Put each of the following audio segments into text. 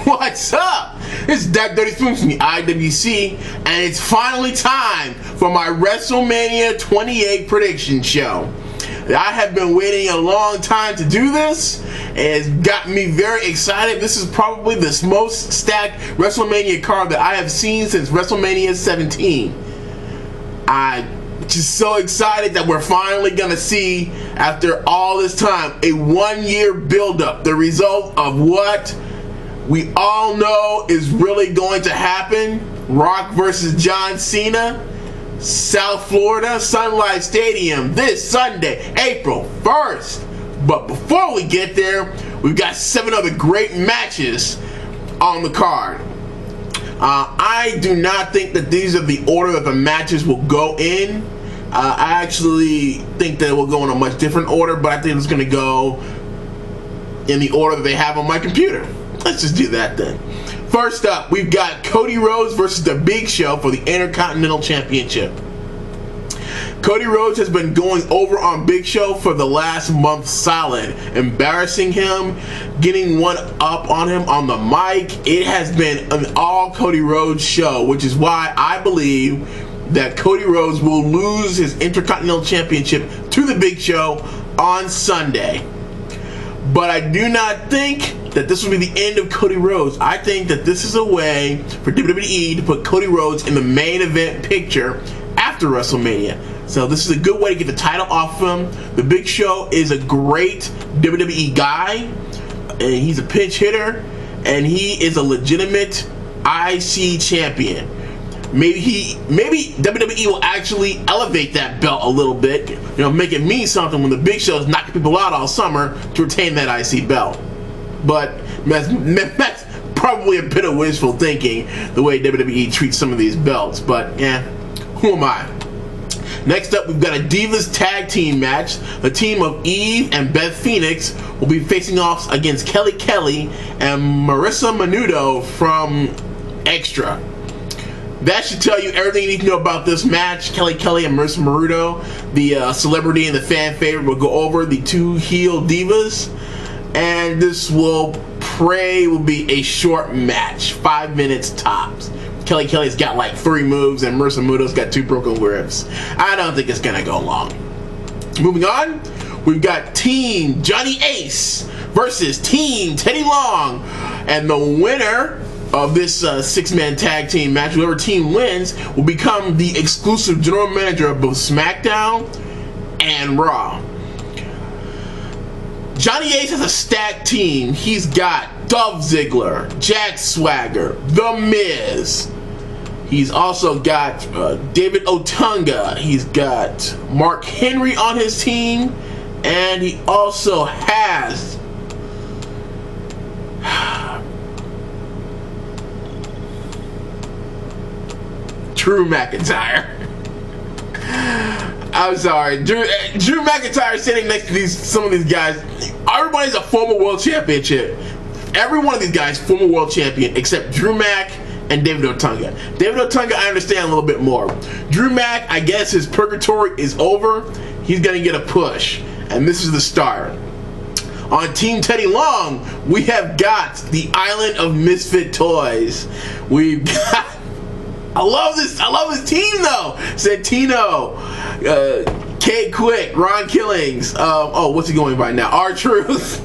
What's up? This is That Dirty Spoons from the IWC, and it's finally time for my WrestleMania 28 prediction show. I have been waiting a long time to do this, and it's got me very excited. This is probably the most stacked WrestleMania card that I have seen since WrestleMania 17. I'm just so excited that we're finally gonna see, after all this time, a 1-year build-up, the result of what we all know is really going to happen. Rock versus John Cena, South Florida, Sun Life Stadium, this Sunday, April 1st. But before we get there, we've got 7 other great matches on the card. I do not think that these are the order that the matches will go in. I actually think that it will go in a much different order, but I think it's going to go in the order that they have on my computer. Let's just do that then. First up, we've got Cody Rhodes versus The Big Show for the Intercontinental Championship. Cody Rhodes has been going over on Big Show for the last month solid, embarrassing him, getting one up on him on the mic. It has been an all Cody Rhodes show, which is why I believe that Cody Rhodes will lose his Intercontinental Championship to The Big Show on Sunday. But I do not think that this will be the end of Cody Rhodes. I think that this is a way for WWE to put Cody Rhodes in the main event picture after WrestleMania. So this is a good way to get the title off him. The Big Show is a great WWE guy, and he's a pinch hitter, and he is a legitimate IC champion. Maybe WWE will actually elevate that belt a little bit, make it mean something when the Big Show is knocking people out all summer to retain that IC belt. But that's probably a bit of wishful thinking, the way WWE treats some of these belts. But who am I? Next up, we've got a Divas Tag Team match. The team of Eve and Beth Phoenix will be facing off against Kelly Kelly and Marissa Menudo from Extra. That should tell you everything you need to know about this match. Kelly Kelly and Marissa Menudo, the celebrity and the fan favorite, will go over the 2 heel divas. And this will be a short match, 5 minutes tops. Kelly Kelly's got like 3 moves, and Marissa Menudo's got 2 broken ribs. I don't think it's gonna go long. Moving on, we've got Team Johnny Ace versus Team Teddy Long, and the winner of this 6-man tag team match, whoever team wins, will become the exclusive general manager of both SmackDown and Raw. Johnny Ace has a stacked team. He's got Dolph Ziggler, Jack Swagger, The Miz. He's also got David Otunga. He's got Mark Henry on his team, and he also has Drew McIntyre. I'm sorry, Drew McIntyre sitting next to some of these guys. Everybody's a former world championship. Every one of these guys former world champion except Drew Mac and David Otunga. David Otunga, I understand a little bit more. Drew Mac, I guess his purgatory is over. He's gonna get a push, and this is the start. On Team Teddy Long, we have got the Island of Misfit Toys. We've got, I love this team though. Santino, Kate Quick, Ron Killings, what's he going by now? R-Truth.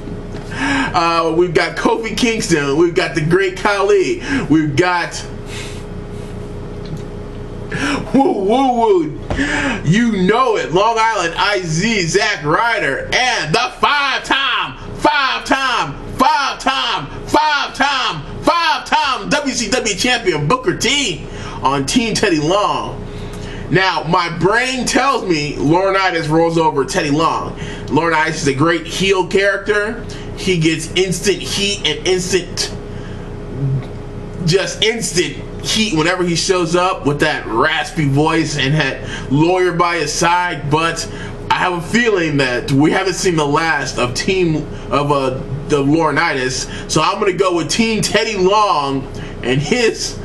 We've got Kofi Kingston. We've got the Great Khali. We've got you know it, Long Island IZ, Zack Ryder, and the five-time WCW champion Booker T on Team Teddy Long. Now, my brain tells me Laurinaitis rolls over Teddy Long. Laurinaitis is a great heel character. He gets instant heat and instant heat whenever he shows up with that raspy voice and that lawyer by his side. But I have a feeling that we haven't seen the last of the Laurinaitis. So I'm going to go with Team Teddy Long and his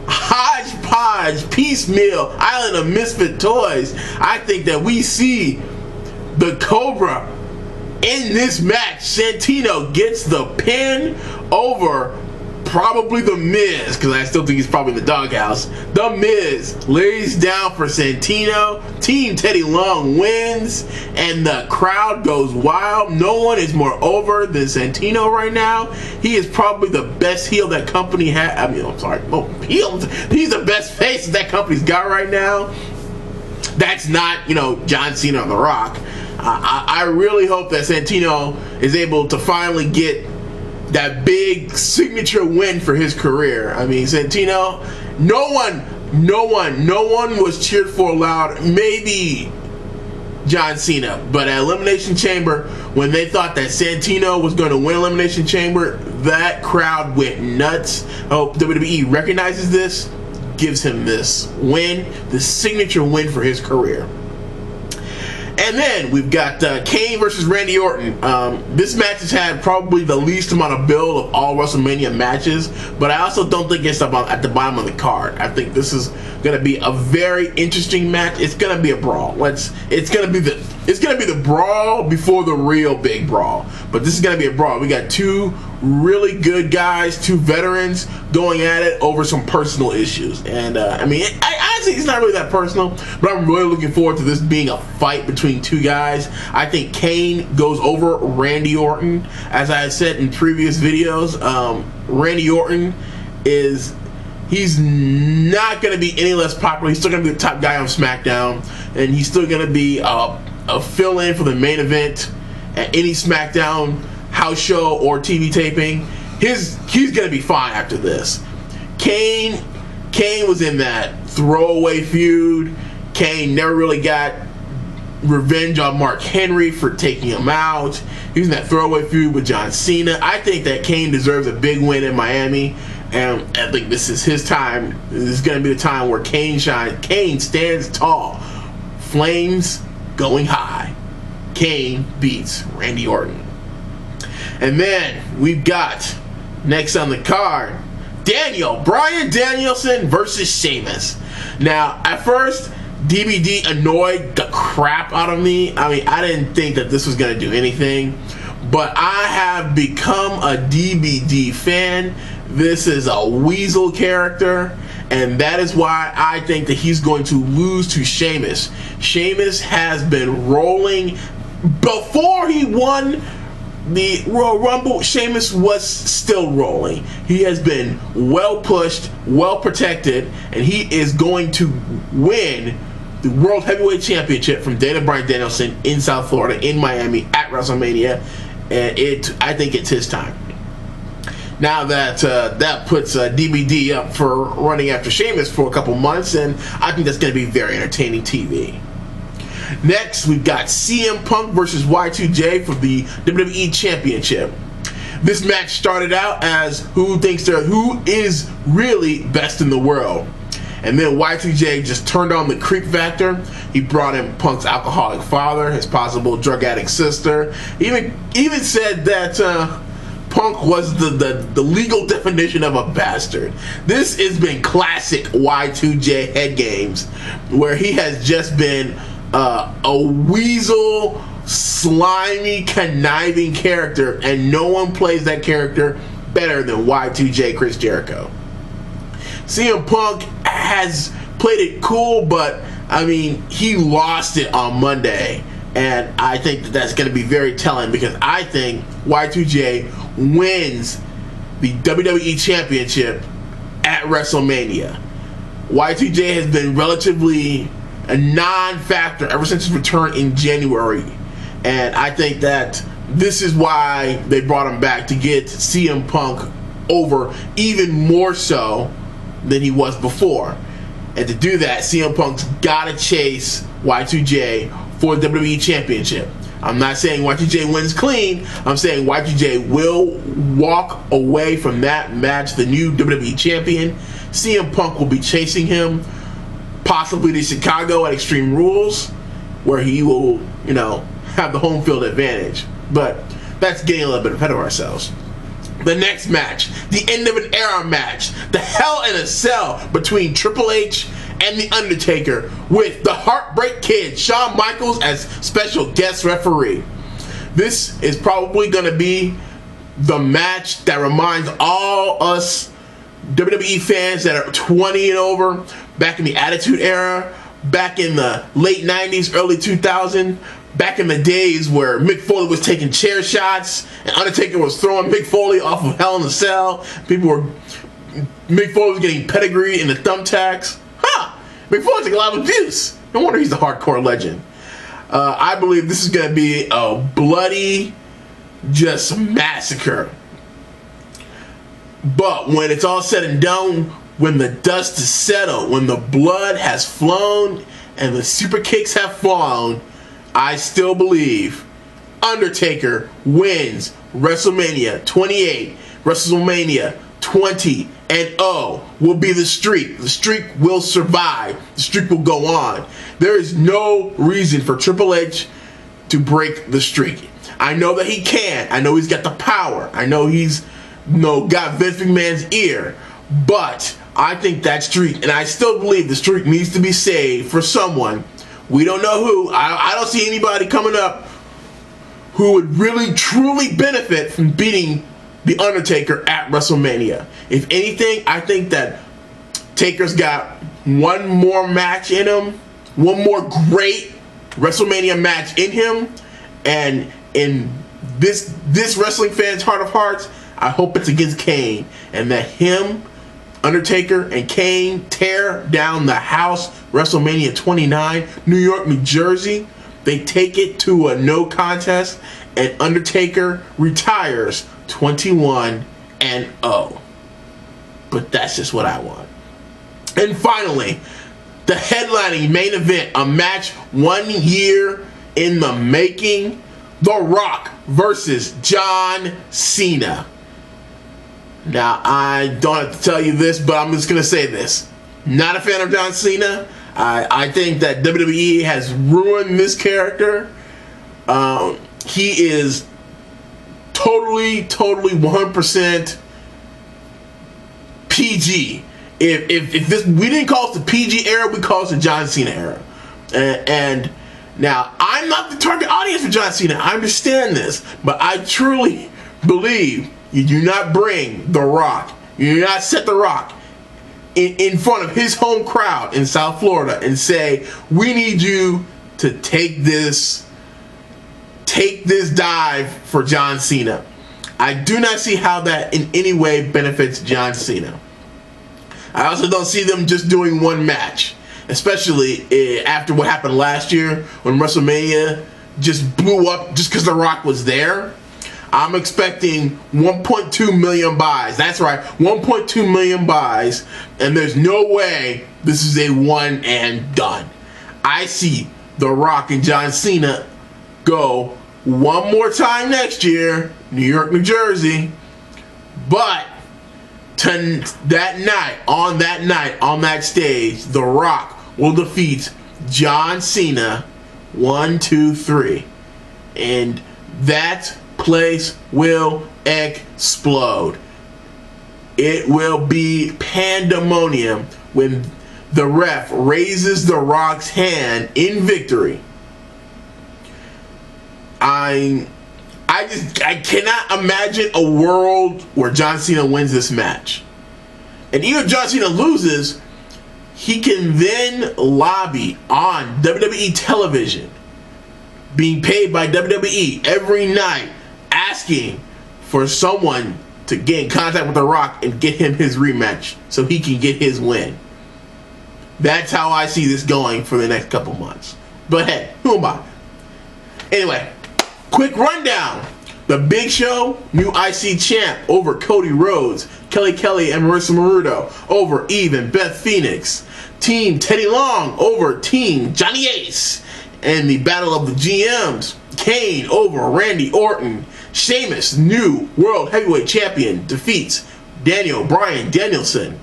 hodgepodge piecemeal Island of Misfit Toys. I think that we see the Cobra In this match, Santino gets the pin over probably The Miz, because I still think he's probably in the doghouse. The Miz lays down for Santino. Team Teddy Long wins, and the crowd goes wild. No one is more over than Santino right now. He is probably the best heel that company has. I mean, I'm sorry. Oh, he's the best face that company's got right now. That's not, John Cena or The Rock. I really hope that Santino is able to finally get that big signature win for his career. I mean, Santino, no one was cheered for loud. Maybe John Cena, but at Elimination Chamber, when they thought that Santino was going to win Elimination Chamber, that crowd went nuts. I hope WWE recognizes this, gives him this win, the signature win for his career. And then we've got Kane versus Randy Orton. This match has had probably the least amount of build of all WrestleMania matches, but I also don't think it's at the bottom of the card. I think this is going to be a very interesting match. It's going to be a brawl. It's going to be the brawl before the real big brawl. But this is going to be a brawl. We got two really good guys, two veterans going at it over some personal issues. And honestly, it's not really that personal, but I'm really looking forward to this being a fight between two guys. I think Kane goes over Randy Orton. As I said in previous videos, Randy Orton he's not going to be any less popular. He's still going to be the top guy on SmackDown, and he's still going to be a fill-in for the main event at any SmackDown house show or TV taping. He's going to be fine after this. Kane was in that throwaway feud. Kane never really got revenge on Mark Henry for taking him out. He was in that throwaway feud with John Cena. I think that Kane deserves a big win in Miami, and I think this is his time. This is going to be the time where Kane shines. Kane stands tall. Flames going high. Kane beats Randy Orton. And then we've got, next on the card, Bryan Danielson versus Sheamus. Now, at first, DBD annoyed the crap out of me. I mean, I didn't think that this was going to do anything, but I have become a DBD fan. This is a weasel character, and that is why I think that he's going to lose to Sheamus. Sheamus has been rolling. Before he won the Royal Rumble, Sheamus was still rolling. He has been well pushed, well protected, and he is going to win the World Heavyweight Championship from Bryan Danielson in South Florida, in Miami, at WrestleMania, and I think it's his time. Now that puts DBD up for running after Sheamus for a couple months, and I think that's going to be very entertaining TV. Next, we've got CM Punk versus Y2J for the WWE Championship. This match started out as who is really best in the world. And then Y2J just turned on the creep factor. He brought in Punk's alcoholic father, his possible drug addict sister. He even said that Punk was the legal definition of a bastard. This has been classic Y2J head games, where he has just been a weasel, slimy, conniving character, and no one plays that character better than Y2J Chris Jericho. CM Punk has played it cool, but I mean, he lost it on Monday, and I think that that's going to be very telling, because I think Y2J wins the WWE Championship at WrestleMania. Y2J has been relatively a non-factor ever since his return in January, and I think that this is why they brought him back, to get CM Punk over even more so than he was before. And to do that, CM Punk's got to chase Y2J for the WWE Championship. I'm not saying Y2J wins clean. I'm saying Y2J will walk away from that match the new WWE Champion. CM Punk will be chasing him, possibly to Chicago at Extreme Rules, where he will, have the home field advantage. But that's getting a little bit ahead of ourselves. The next match, the end of an era match, the Hell in a Cell between Triple H and The Undertaker, with the Heartbreak Kid, Shawn Michaels, as special guest referee. This is probably going to be the match that reminds all us WWE fans that are 20 and over, back in the Attitude Era, back in the late 90s, early 2000s, back in the days where Mick Foley was taking chair shots and Undertaker was throwing Mick Foley off of Hell in a Cell. Mick Foley was getting pedigreed in the thumbtacks. Mick Foley took a lot of abuse. No wonder he's a hardcore legend. I believe this is going to be a bloody, just massacre. But when it's all said and done, when the dust is settled, when the blood has flown and the super kicks have flown, I still believe Undertaker wins WrestleMania 28. WrestleMania 20 and 0 will be the streak. The streak will survive. The streak will go on. There is no reason for Triple H to break the streak. I know that he can. I know he's got the power. I know he's got Vince McMahon's ear. But I think that streak, and I still believe the streak needs to be saved for someone. We don't know who. I don't see anybody coming up who would really truly benefit from beating The Undertaker at WrestleMania. If anything, I think that Taker's got one more match in him, one more great WrestleMania match in him, and in this wrestling fan's heart of hearts, I hope it's against Kane, and that him, Undertaker, and Kane tear down the house. WrestleMania 29, New York, New Jersey. They take it to a no contest, and Undertaker retires 21 and 0. But that's just what I want. And finally, the headlining main event, a match 1 year in the making. The Rock versus John Cena. Now, I don't have to tell you this, but I'm just going to say this. Not a fan of John Cena. I think that WWE has ruined this character. He is totally 100% PG. If this, we didn't call it the PG era, we call it the John Cena era. And now, I'm not the target audience for John Cena. I understand this. But I truly believe you do not bring The Rock, you do not set The Rock in front of his home crowd in South Florida and say, we need you to take this dive for John Cena. I do not see how that in any way benefits John Cena. I also don't see them just doing one match, especially after what happened last year when WrestleMania just blew up just because The Rock was there. I'm expecting 1.2 million buys. That's right, 1.2 million buys, and there's no way this is a one and done. I see The Rock and John Cena go one more time next year, New York, New Jersey, but that night, on that stage, The Rock will defeat John Cena 1, 2, 3, and that place will explode. It will be pandemonium when the ref raises The Rock's hand in victory. I cannot imagine a world where John Cena wins this match. And even if John Cena loses, he can then lobby on WWE television, being paid by WWE every night, asking for someone to get in contact with The Rock and get him his rematch so he can get his win. That's how I see this going for the next couple months. But hey, who am I? Anyway, quick rundown. The Big Show, new IC champ over Cody Rhodes. Kelly Kelly and Marissa Maruto over Eve and Beth Thnx. Team Teddy Long over Team Johnny Ace. And the Battle of the GMs, Kane over Randy Orton. Sheamus, new World Heavyweight Champion, defeats Daniel Bryan Danielson.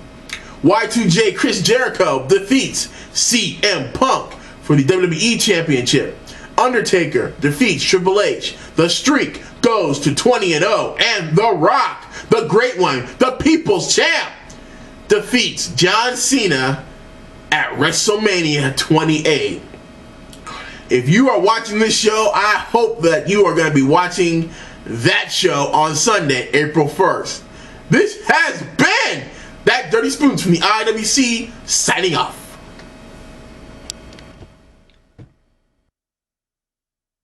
Y2J Chris Jericho defeats CM Punk for the WWE Championship. Undertaker defeats Triple H. The streak goes to 20 and 0. And The Rock, the great one, the People's Champ, defeats John Cena at WrestleMania 28. if you are watching this show, I hope that you are going to be watching that show on Sunday, April 1st. This has been That Dirty Spoons from the IWC, signing off.